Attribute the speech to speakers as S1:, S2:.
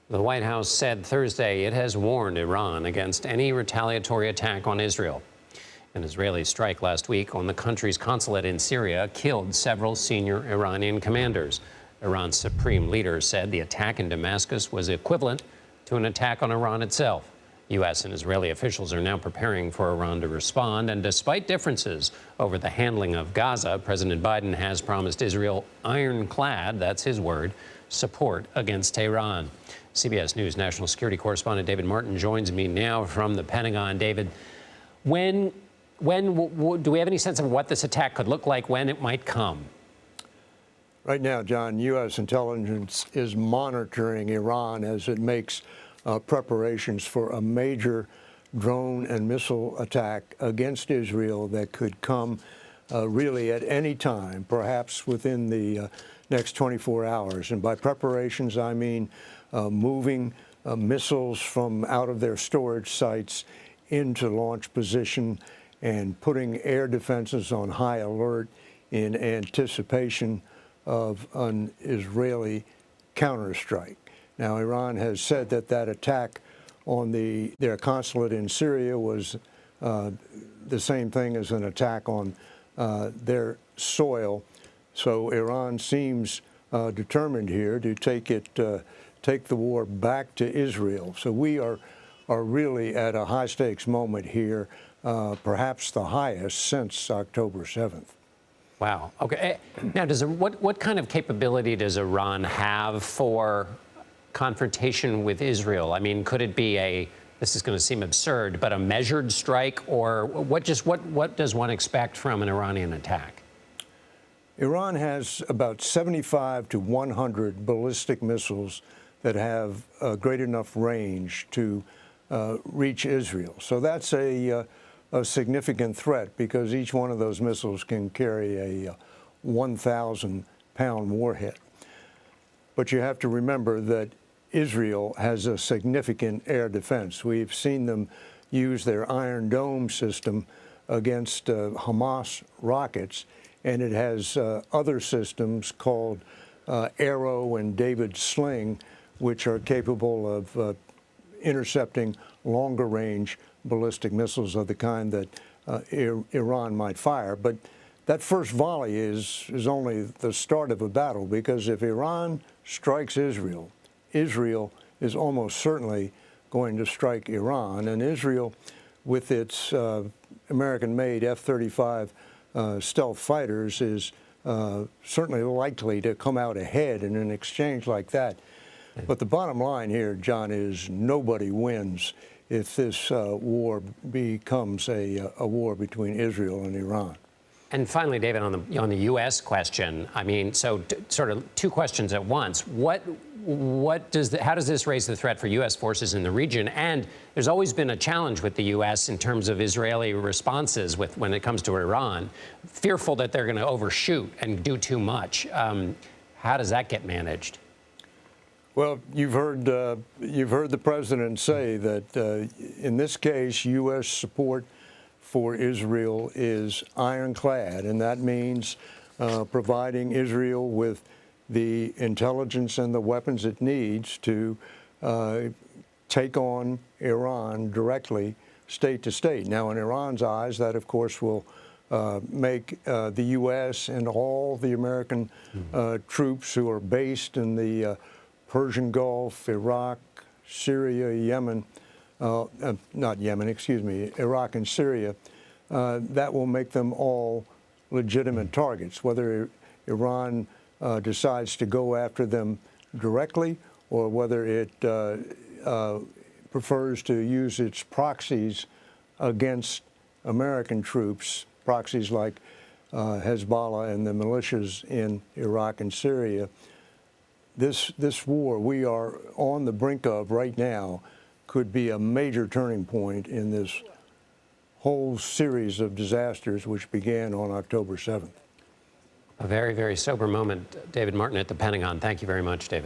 S1: The White House said Thursday it has warned Iran against any retaliatory attack on Israel. An Israeli strike last week on the country's consulate in Syria killed several senior Iranian commanders. Iran's supreme leader said the attack in Damascus was equivalent to an attack on Iran itself. U.S. and Israeli officials are now preparing for Iran to respond, and despite differences over the handling of Gaza, President Biden has promised Israel ironclad, that's his word, support against Tehran. CBS News national security correspondent David Martin joins me now from the Pentagon. David, when do we have any sense of what this attack could look like, when it might come?
S2: Right now, John, U.S. intelligence is monitoring Iran as it makes preparations for a major drone and missile attack against Israel that could come really at any time, perhaps within the next 24 hours. And by preparations, I mean moving missiles from out of their storage sites into launch position and putting air defenses on high alert in anticipation of an Israeli counterstrike. Now, Iran has said that that attack on their consulate in Syria was the same thing as an attack on their soil. So Iran seems determined here to take the war back to Israel. So we are really at a high-stakes moment here, perhaps the highest since October 7th.
S1: Wow. Okay. Now, what kind of capability does Iran have for confrontation with Israel? I mean, could it be this is going to seem absurd, but a measured strike, or what does one expect from an Iranian attack?
S2: Iran has about 75 to 100 ballistic missiles that have great enough range to reach Israel. So that's a significant threat, because each one of those missiles can carry a 1,000-pound warhead. But you have to remember that Israel has a significant air defense. We've seen them use their Iron Dome system against Hamas rockets, and it has other systems called Arrow and David Sling, which are capable of intercepting longer-range ballistic missiles of the kind that Iran might fire. But that first volley is only the start of a battle, because if Iran strikes Israel, Israel is almost certainly going to strike Iran. And Israel, with its American-made F-35 stealth fighters, is certainly likely to come out ahead in an exchange like that. But the bottom line here, John, is nobody wins if this war becomes a war between Israel and Iran.
S1: And finally, David, on the U.S. question, I mean, so sort of two questions at once. How does this raise the threat for U.S. forces in the region? And there's always been a challenge with the U.S. in terms of Israeli responses when it comes to Iran, fearful that they're going to overshoot and do too much. How does that get managed?
S2: Well, you've heard the president say that in this case, U.S. support for Israel is ironclad, and that means providing Israel with the intelligence and the weapons it needs to take on Iran directly, state to state. Now, in Iran's eyes, that, of course, will make the U.S. and all the American troops who are based in the Persian Gulf, Iraq, Syria, Yemen, not Yemen, excuse me, Iraq and Syria, that will make them all legitimate targets, whether Iran decides to go after them directly or whether it prefers to use its proxies against American troops, proxies like Hezbollah and the militias in Iraq and Syria. This war we are on the brink of right now could be a major turning point in this whole series of disasters which began on October 7th.
S1: A very, very sober moment. David Martin at the Pentagon. Thank you very much, David.